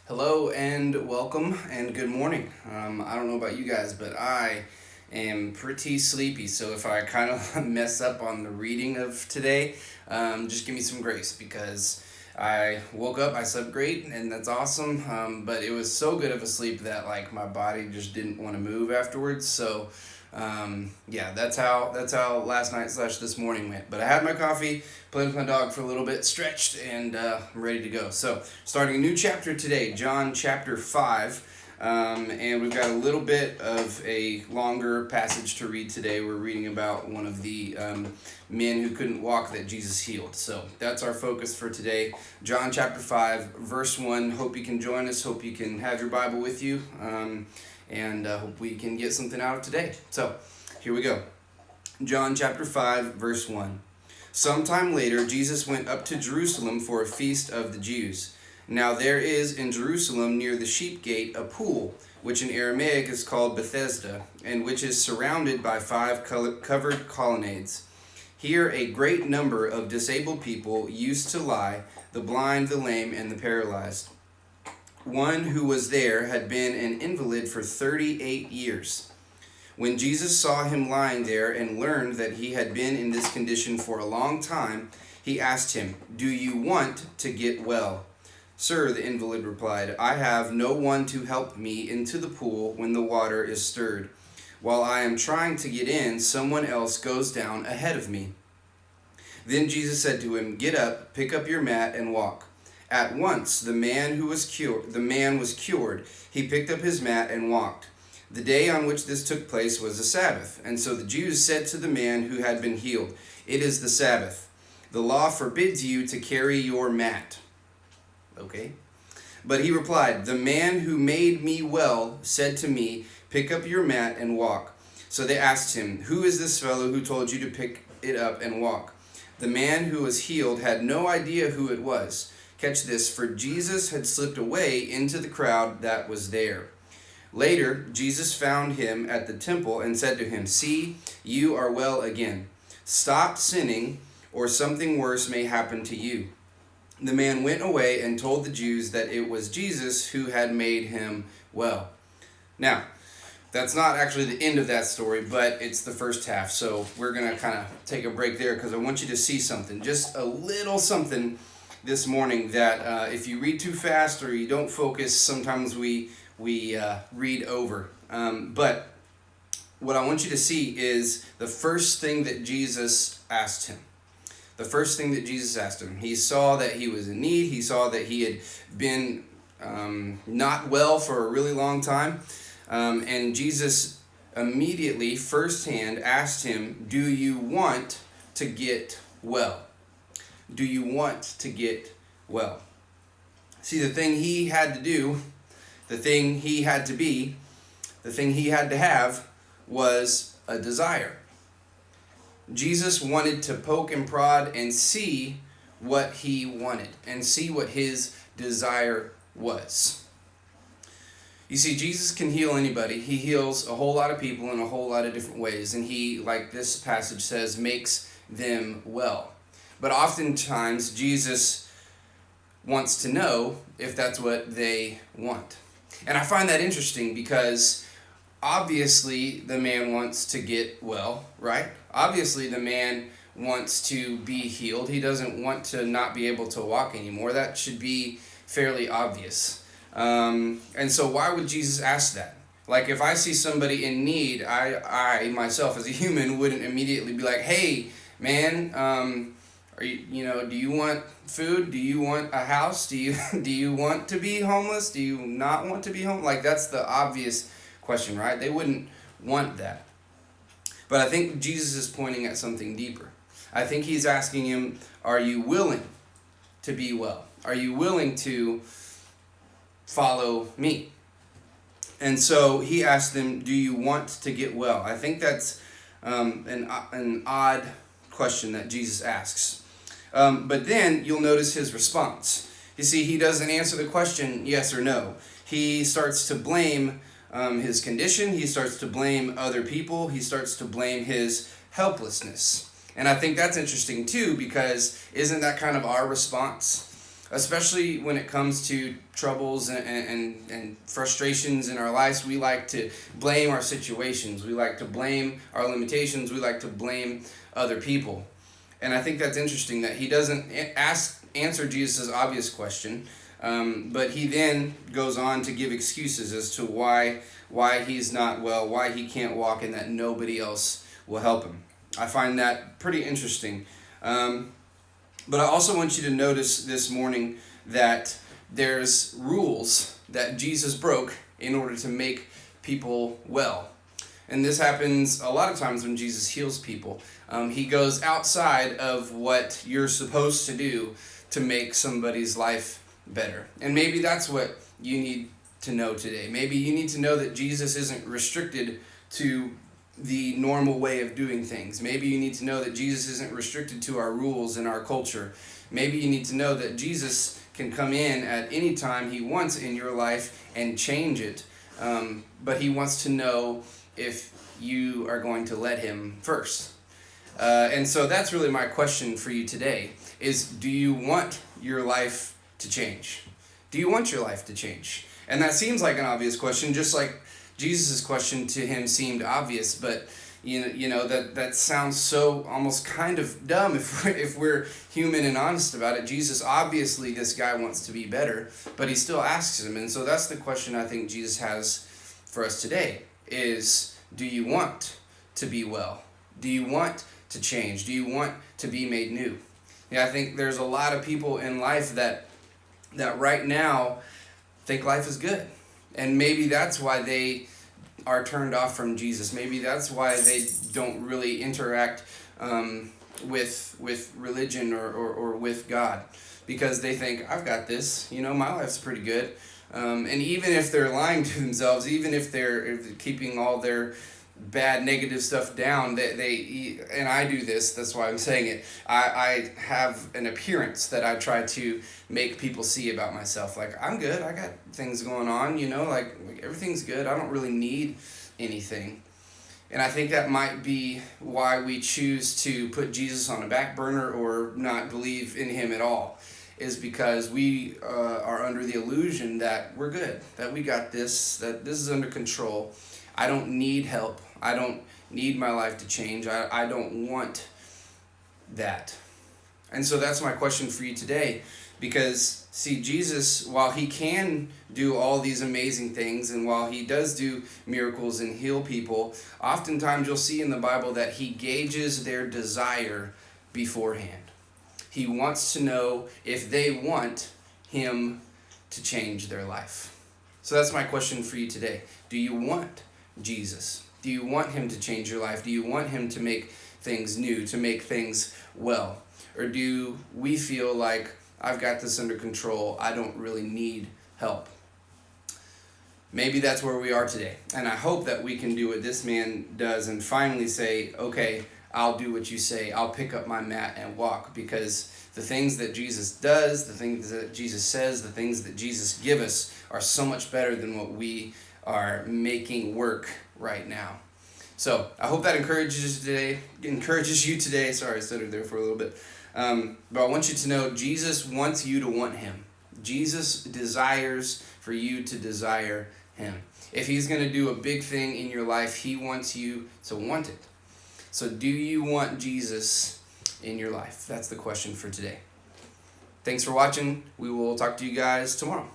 Hello and welcome and good morning. I don't know about you guys, but I am pretty sleepy. So if I kind of mess up on the reading of today, just give me some grace because I woke up, I slept great, and that's awesome. But it was so good of a sleep that like my body just didn't want to move afterwards. So yeah, that's how last night slash this morning went. But I had my coffee, played with my dog for a little bit, stretched, and I'm ready to go. So starting a new chapter today, John chapter 5. And we've got a little bit of a longer passage to read today. We're reading about one of the men who couldn't walk that Jesus healed. So that's our focus for today. John chapter 5, verse 1. Hope you can join us. Hope you can have your Bible with you. And hope we can get something out of today. So here we go. John chapter 5, verse 1. Sometime later, Jesus went up to Jerusalem for a feast of the Jews. Now there is in Jerusalem near the sheep gate a pool, which in Aramaic is called Bethesda, and which is surrounded by five covered colonnades. Here a great number of disabled people used to lie, the blind, the lame, and the paralyzed. One who was there had been an invalid for 38 years. When Jesus saw him lying there and learned that he had been in this condition for a long time, he asked him, "Do you want to get well?" "Sir," the invalid replied, "I have no one to help me into the pool when the water is stirred. While I am trying to get in, someone else goes down ahead of me." Then Jesus said to him, "Get up, pick up your mat, and walk." At once the man was cured. He picked up his mat and walked. The day on which this took place was a Sabbath, and so the Jews said to the man who had been healed, "It is the Sabbath. The law forbids you to carry your mat." Okay. But he replied, "The man who made me well said to me, 'Pick up your mat and walk.'" So they asked him, "Who is this fellow who told you to pick it up and walk?" The man who was healed had no idea who it was. Catch this, for Jesus had slipped away into the crowd that was there. Later, Jesus found him at the temple and said to him, "See, you are well again. Stop sinning, or something worse may happen to you." The man went away and told the Jews that it was Jesus who had made him well. Now, that's not actually the end of that story, but it's the first half. So we're going to kind of take a break there because I want you to see something, just a little something this morning that if you read too fast or you don't focus, sometimes we read over. But what I want you to see is the first thing that Jesus asked him. The first thing that Jesus asked him. He saw that he was in need. He saw that he had been not well for a really long time. And Jesus immediately, firsthand, asked him, "Do you want to get well? Do you want to get well?" See, the thing he had to do, the thing he had to be, the thing he had to have was a desire. Jesus wanted to poke and prod and see what he wanted and see what his desire was. You see, Jesus can heal anybody. He heals a whole lot of people in a whole lot of different ways, and he, like this passage says, makes them well. But oftentimes, Jesus wants to know if that's what they want. And I find that interesting because obviously the man wants to get well, right? Obviously the man wants to be healed. He doesn't want to not be able to walk anymore. That should be fairly obvious. And so why would Jesus ask that? Like if I see somebody in need, I myself as a human wouldn't immediately be like, "Hey, man, do you want food? Do you want a house? Do you want to be homeless? Do you not want to be homeless?" Like that's the obvious question, right? They wouldn't want that. But I think Jesus is pointing at something deeper. I think he's asking him, "Are you willing to be well? Are you willing to follow me?" And so he asked them, "Do you want to get well?" I think that's an odd question that Jesus asks. But then you'll notice his response. You see, he doesn't answer the question yes or no. He starts to blame his condition. He starts to blame other people. He starts to blame his helplessness. And I think that's interesting too, because isn't that kind of our response? Especially when it comes to troubles and frustrations in our lives. We like to blame our situations. We like to blame our limitations. We like to blame other people. And I think that's interesting that he doesn't answer Jesus' obvious question, but he then goes on to give excuses as to why he's not well, why he can't walk, and that nobody else will help him. I find that pretty interesting. But I also want you to notice this morning that there's rules that Jesus broke in order to make people well. And this happens a lot of times when Jesus heals people. He goes outside of what you're supposed to do to make somebody's life better. And maybe that's what you need to know today. Maybe you need to know that Jesus isn't restricted to the normal way of doing things. Maybe you need to know that Jesus isn't restricted to our rules and our culture. Maybe you need to know that Jesus can come in at any time he wants in your life and change it. But he wants to know if you are going to let him first. And so that's really my question for you today is, do you want your life to change? Do you want your life to change? And that seems like an obvious question, just like Jesus' question to him seemed obvious, but you know that sounds so almost kind of dumb if we're human and honest about it. Jesus, obviously this guy wants to be better, but he still asks him. And so that's the question I think Jesus has for us today is, do you want to be well? Do you want to change? Do you want to be made new? Yeah, I think there's a lot of people in life that right now think life is good. And maybe that's why they are turned off from Jesus. Maybe that's why they don't really interact with religion or with God. Because they think, I've got this, my life's pretty good. And even if they're lying to themselves, even if they're keeping all their bad negative stuff down, they and I do this, that's why I'm saying it, I have an appearance that I try to make people see about myself, like I'm good, I got things going on, like everything's good, I don't really need anything. And I think that might be why we choose to put Jesus on a back burner or not believe in him at all, is because we are under the illusion that we're good, that we got this, that this is under control. I don't need help. I don't need my life to change. I don't want that. And so that's my question for you today. Because, see, Jesus, while he can do all these amazing things, and while he does do miracles and heal people, oftentimes you'll see in the Bible that he gauges their desire beforehand. He wants to know if they want him to change their life. So that's my question for you today. Do you want Jesus? Do you want him to change your life? Do you want him to make things new, to make things well? Or do we feel like, I've got this under control, I don't really need help? Maybe that's where we are today. And I hope that we can do what this man does and finally say, okay, I'll do what you say. I'll pick up my mat and walk, because the things that Jesus does, the things that Jesus says, the things that Jesus gives us are so much better than what we are making work right now. So I hope that encourages you today. Sorry, I stuttered there for a little bit. But I want you to know Jesus wants you to want him. Jesus desires for you to desire him. If he's going to do a big thing in your life, he wants you to want it. So do you want Jesus in your life? That's the question for today. Thanks for watching. We will talk to you guys tomorrow.